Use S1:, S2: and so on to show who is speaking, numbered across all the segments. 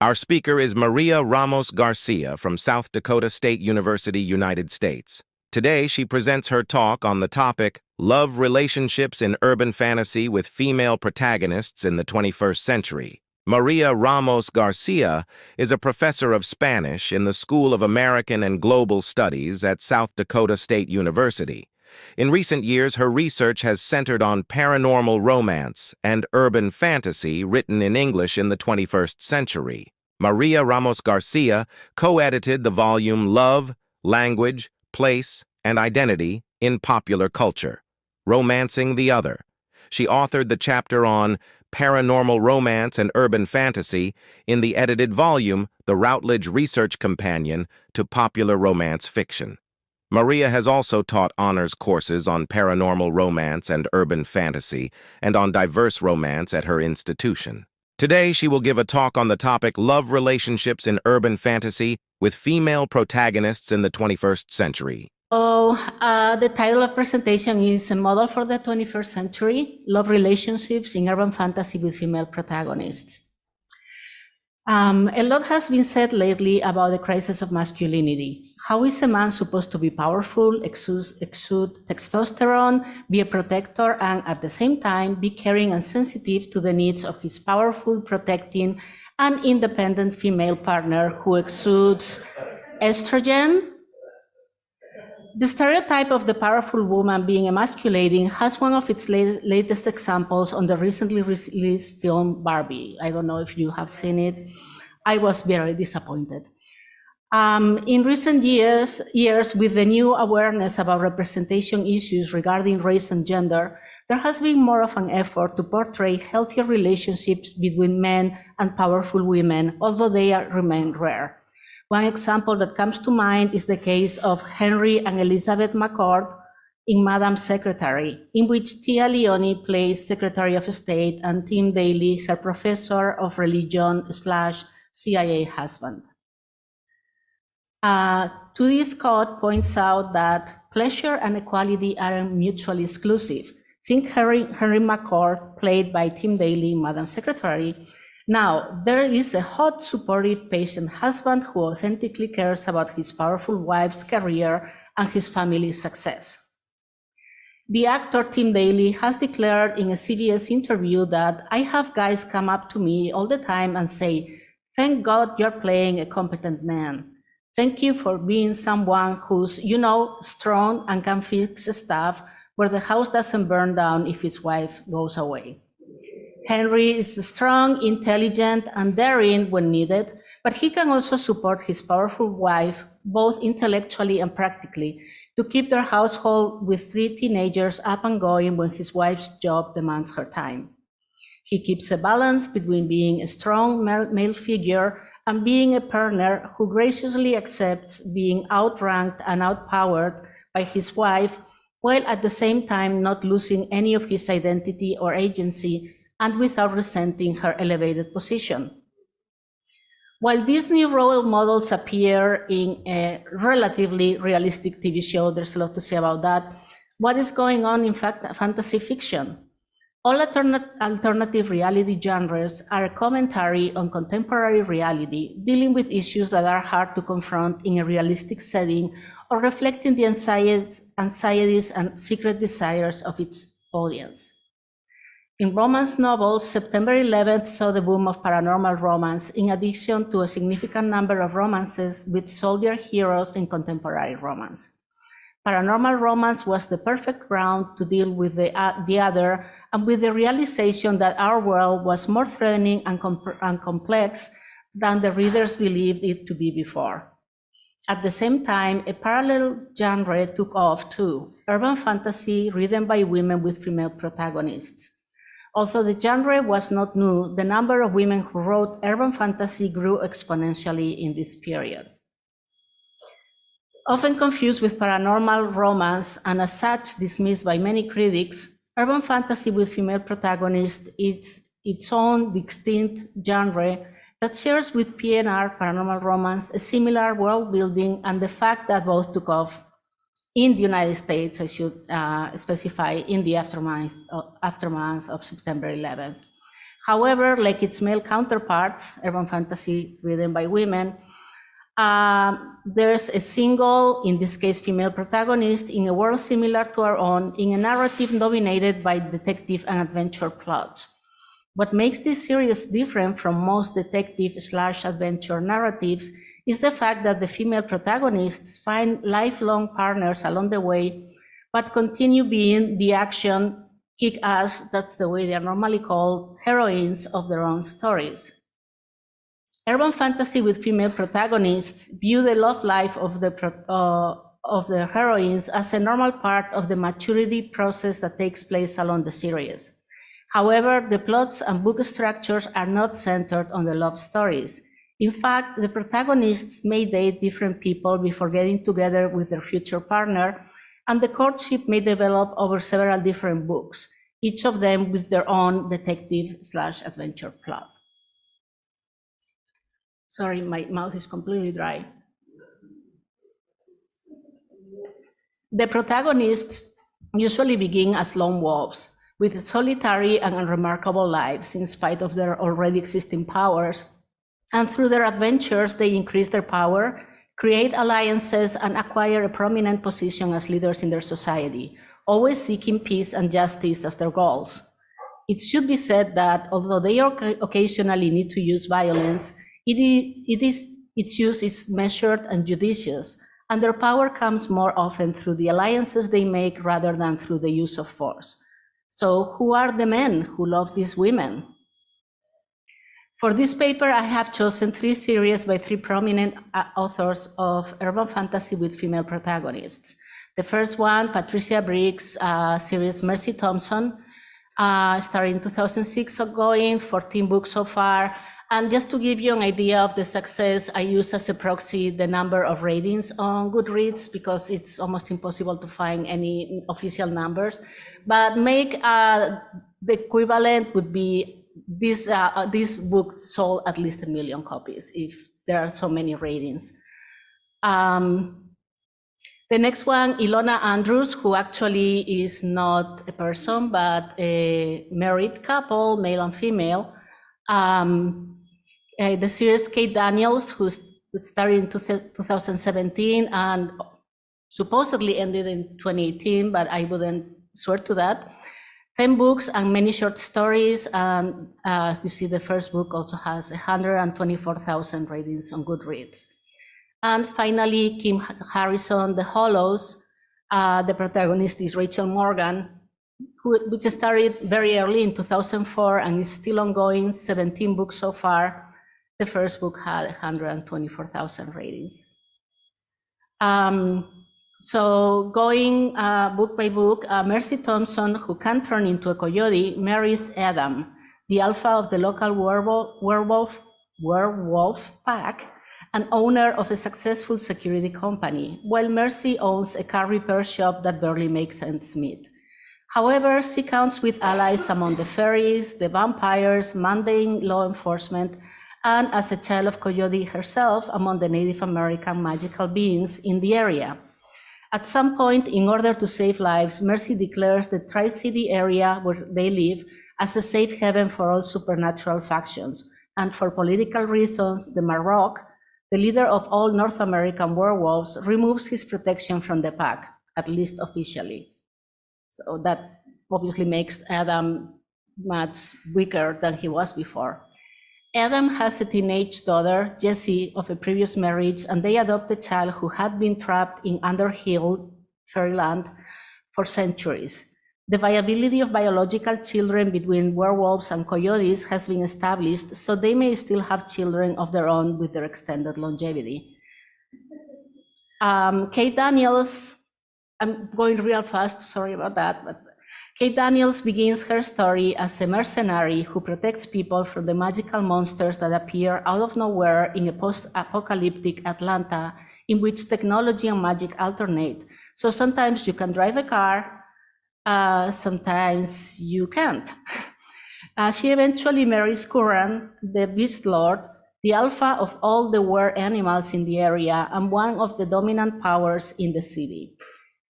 S1: Our speaker is Maria Ramos-García from South Dakota State University, United States. Today, she presents her talk on the topic, Love Relationships in Urban Fantasy with Female Protagonists in the 21st Century. Maria Ramos-García is a professor of Spanish in the School of American and Global Studies at South Dakota State University. In recent years, her research has centered on paranormal romance and urban fantasy written in English in the 21st century. Maria Ramos-García co-edited the volume Love, Language, Place, and Identity in Popular Culture, Romancing the Other. She authored the chapter on Paranormal Romance and Urban Fantasy in the edited volume, the Routledge Research Companion to Popular Romance Fiction. Maria has also taught honors courses on paranormal romance and urban fantasy and on diverse romance at her institution. Today, she will give a talk on the topic Love Relationships in Urban Fantasy with Female Protagonists in the 21st Century.
S2: The title of presentation is A Model for the 21st Century, Love Relationships in Urban Fantasy with Female Protagonists. A lot has been said lately about the crisis of masculinity. How is a man supposed to be powerful, exude testosterone, be a protector, and at the same time be caring and sensitive to the needs of his powerful, protecting, and independent female partner who exudes estrogen? The stereotype of the powerful woman being emasculating has one of its latest examples on the recently released film Barbie. I don't know if you have seen it. I was very disappointed. In recent years, with the new awareness about representation issues regarding race and gender, there has been more of an effort to portray healthier relationships between men and powerful women, although they remain rare. One example that comes to mind is the case of Henry and Elizabeth McCord in Madam Secretary, in which Tia Leone plays Secretary of State and Tim Daly, her professor of religion/CIA husband. Tudy Scott points out that pleasure and equality aren't mutually exclusive. Think Henry McCord, played by Tim Daly, Madam Secretary. Now, there is a hot, supportive, patient husband who authentically cares about his powerful wife's career and his family's success. The actor Tim Daly has declared in a CBS interview that I have guys come up to me all the time and say, "Thank God you're playing a competent man. Thank you for being someone who's, strong and can fix stuff where the house doesn't burn down if his wife goes away." Henry is strong, intelligent, and daring when needed, but he can also support his powerful wife, both intellectually and practically, to keep their household with 3 teenagers up and going when his wife's job demands her time. He keeps a balance between being a strong male figure and being a partner who graciously accepts being outranked and outpowered by his wife, while at the same time not losing any of his identity or agency and without resenting her elevated position. While these new role models appear in a relatively realistic TV show, there's a lot to say about that, what is going on in fact fantasy fiction? All alternative reality genres are a commentary on contemporary reality, dealing with issues that are hard to confront in a realistic setting or reflecting the anxieties and secret desires of its audience. In romance novels, September 11th saw the boom of paranormal romance, in addition to a significant number of romances with soldier heroes in contemporary romance. Paranormal romance was the perfect ground to deal with the other and with the realization that our world was more threatening and complex than the readers believed it to be before. At the same time, a parallel genre took off too, urban fantasy written by women with female protagonists. Although the genre was not new, the number of women who wrote urban fantasy grew exponentially in this period. Often confused with paranormal romance and as such dismissed by many critics, urban fantasy with female protagonists is its own distinct genre that shares with PNR, paranormal romance, a similar world building and the fact that both took off in the United States, I should specify, in the aftermath of September 11th. However, like its male counterparts, urban fantasy written by women, there's a single, in this case, female protagonist in a world similar to our own, in a narrative dominated by detective and adventure plots. What makes this series different from most detective/adventure narratives is the fact that the female protagonists find lifelong partners along the way, but continue being the action, kick-ass, that's the way they are normally called, heroines of their own stories. Urban fantasy with female protagonists view the love life of the heroines as a normal part of the maturity process that takes place along the series. However, the plots and book structures are not centered on the love stories. In fact, the protagonists may date different people before getting together with their future partner, and the courtship may develop over several different books, each of them with their own detective/adventure plot. Sorry, my mouth is completely dry. The protagonists usually begin as lone wolves, with solitary and unremarkable lives in spite of their already existing powers, and through their adventures they increase their power, create alliances, and acquire a prominent position as leaders in their society, always seeking peace and justice as their goals. It should be said that although they occasionally need to use violence, its use is measured and judicious, and their power comes more often through the alliances they make rather than through the use of force. So who are the men who love these women? For this paper, I have chosen 3 series by 3 prominent authors of urban fantasy with female protagonists. The first one, Patricia Briggs' series Mercy Thompson, started in 2006 ongoing, 14 books so far. And just to give you an idea of the success, I use as a proxy the number of ratings on Goodreads because it's almost impossible to find any official numbers. But make the equivalent would be this book sold at least 1 million copies if there are so many ratings. The next one, Ilona Andrews, who actually is not a person, but a married couple, male and female. The series Kate Daniels, who started in 2017 and supposedly ended in 2018, but I wouldn't swear to that. 10 books and many short stories. And as you see, the first book also has 124,000 ratings on Goodreads. And finally, Kim Harrison, The Hollows. The protagonist is Rachel Morgan, which started very early in 2004 and is still ongoing, 17 books so far. The first book had 124,000 ratings. So going book by book, Mercy Thompson, who can turn into a coyote, marries Adam, the alpha of the local werewolf pack, and owner of a successful security company, while Mercy owns a car repair shop that barely makes ends meet. However, she counts with allies among the fairies, the vampires, mundane law enforcement, and as a child of Coyote herself, among the Native American magical beings in the area. At some point, in order to save lives, Mercy declares the Tri-City area where they live as a safe haven for all supernatural factions. And for political reasons, the Marrock, the leader of all North American werewolves, removes his protection from the pack, at least officially. So that obviously makes Adam much weaker than he was before. Adam has a teenage daughter, Jessie, of a previous marriage, and they adopt a child who had been trapped in Underhill, Fairyland, for centuries. The viability of biological children between werewolves and coyotes has been established, so they may still have children of their own with their extended longevity. Kate Daniels, I'm going real fast, sorry about that, but Kate Daniels begins her story as a mercenary who protects people from the magical monsters that appear out of nowhere in a post-apocalyptic Atlanta in which technology and magic alternate. So sometimes you can drive a car, sometimes you can't. She eventually marries Curran, the Beast Lord, the alpha of all the were animals in the area and one of the dominant powers in the city.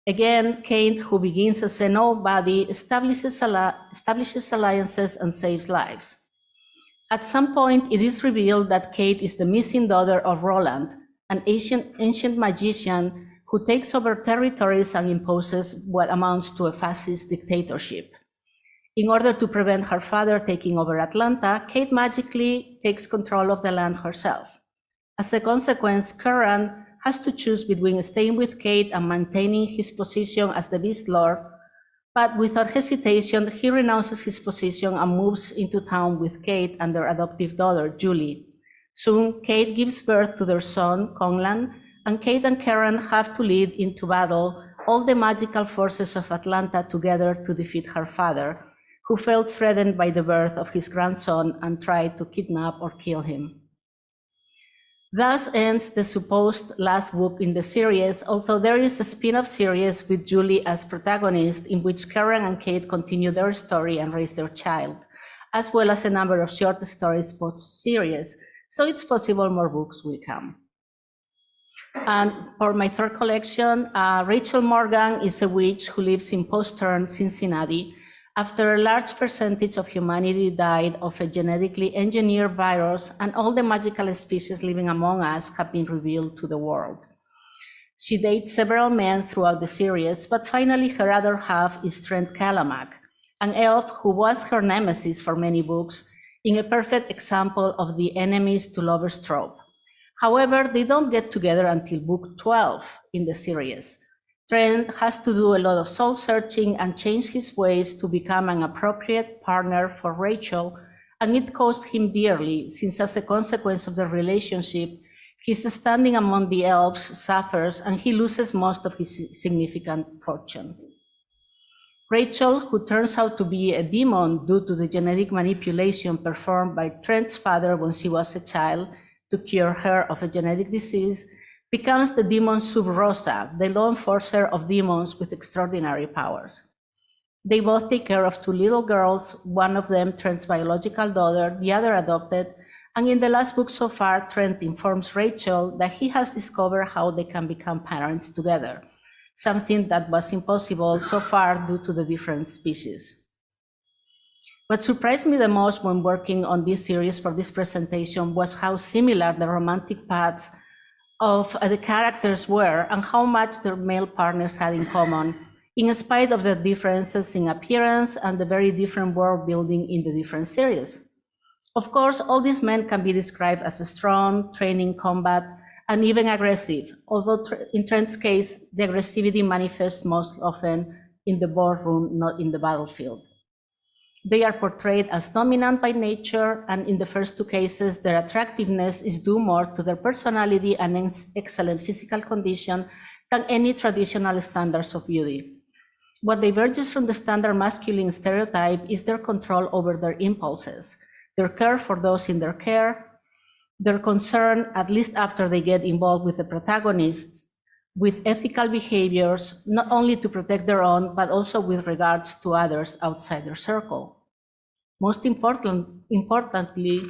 S2: Again, Kate, who begins as a nobody, establishes alliances and saves lives. At some point, it is revealed that Kate is the missing daughter of Roland, an ancient magician who takes over territories and imposes what amounts to a fascist dictatorship. In order to prevent her father taking over Atlanta, Kate magically takes control of the land herself. As a consequence, Curran has to choose between staying with Kate and maintaining his position as the Beast Lord, but without hesitation, he renounces his position and moves into town with Kate and their adoptive daughter, Julie. Soon, Kate gives birth to their son, Conlan, and Kate and Karen have to lead into battle all the magical forces of Atlanta together to defeat her father, who felt threatened by the birth of his grandson and tried to kidnap or kill him. Thus ends the supposed last book in the series, although there is a spin-off series with Julie as protagonist in which Karen and Kate continue their story and raise their child, as well as a number of short stories post-series, so it's possible more books will come. And for my third collection, Rachel Morgan is a witch who lives in post-turn Cincinnati after a large percentage of humanity died of a genetically engineered virus and all the magical species living among us have been revealed to the world. She dates several men throughout the series, but finally her other half is Trent Kalamack, an elf who was her nemesis for many books, in a perfect example of the enemies to lovers trope. However, they don't get together until book 12 in the series. Trent has to do a lot of soul searching and change his ways to become an appropriate partner for Rachel, and it cost him dearly, since as a consequence of the relationship, his standing among the elves suffers and he loses most of his significant fortune. Rachel, who turns out to be a demon due to the genetic manipulation performed by Trent's father when she was a child to cure her of a genetic disease, becomes the demon Sub Rosa, the law enforcer of demons with extraordinary powers. They both take care of two little girls, one of them Trent's biological daughter, the other adopted, and in the last book so far, Trent informs Rachel that he has discovered how they can become parents together, something that was impossible so far due to the different species. What surprised me the most when working on this series for this presentation was how similar the romantic paths of the characters were and how much their male partners had in common, in spite of the differences in appearance and the very different world building in the different series. Of course, all these men can be described as strong, trained in combat, and even aggressive, although in Trent's case, the aggressivity manifests most often in the boardroom, not in the battlefield. They are portrayed as dominant by nature, and in the first two cases, their attractiveness is due more to their personality and excellent physical condition than any traditional standards of beauty. What diverges from the standard masculine stereotype is their control over their impulses, their care for those in their care, their concern, at least after they get involved with the protagonists, with ethical behaviors, not only to protect their own, but also with regards to others outside their circle. Most importantly,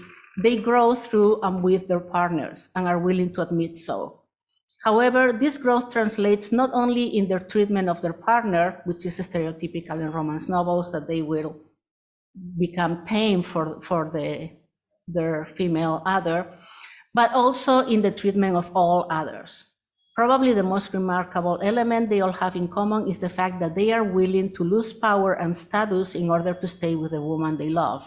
S2: they grow through and with their partners and are willing to admit so. However, this growth translates not only in their treatment of their partner, which is stereotypical in romance novels, that they will become tame for their female other, but also in the treatment of all others. Probably the most remarkable element they all have in common is the fact that they are willing to lose power and status in order to stay with the woman they love.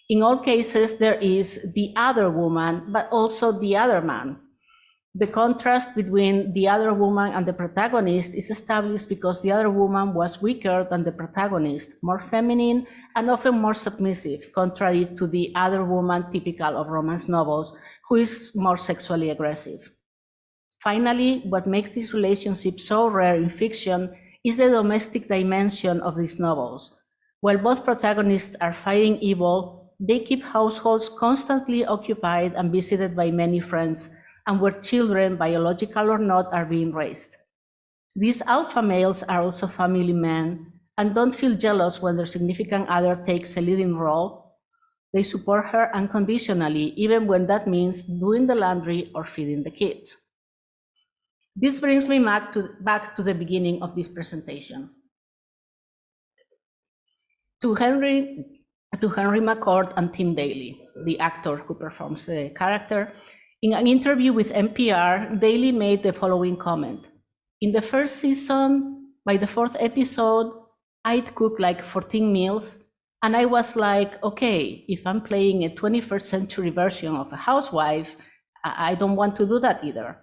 S2: In all cases, there is the other woman, but also the other man. The contrast between the other woman and the protagonist is established because the other woman was weaker than the protagonist, more feminine and often more submissive, contrary to the other woman typical of romance novels, who is more sexually aggressive. Finally, what makes this relationship so rare in fiction is the domestic dimension of these novels. While both protagonists are fighting evil, they keep households constantly occupied and visited by many friends, and where children, biological or not, are being raised. These alpha males are also family men and don't feel jealous when their significant other takes a leading role. They support her unconditionally, even when that means doing the laundry or feeding the kids. This brings me back to the beginning of this presentation. To Henry to Henry McCord and Tim Daly, the actor who performs the character. In an interview with NPR, Daly made the following comment. In the first season, by the fourth episode, I'd cook like 14 meals, and I was like, okay, if I'm playing a 21st century version of a housewife, I don't want to do that either.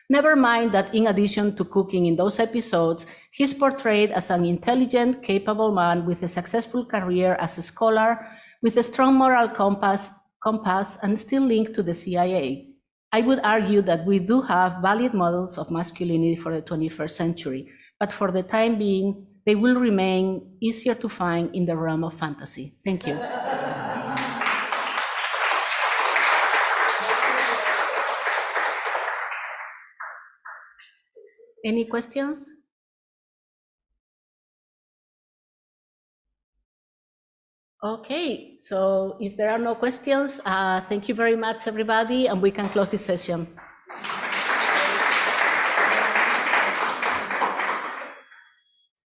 S2: Never mind that in addition to cooking in those episodes, he's portrayed as an intelligent, capable man with a successful career as a scholar, with a strong moral compass, and still linked to the CIA. I would argue that we do have valid models of masculinity for the 21st century, but for the time being, they will remain easier to find in the realm of fantasy. Thank you. Any questions? Okay, so if there are no questions, thank you very much, everybody, and we can close this session.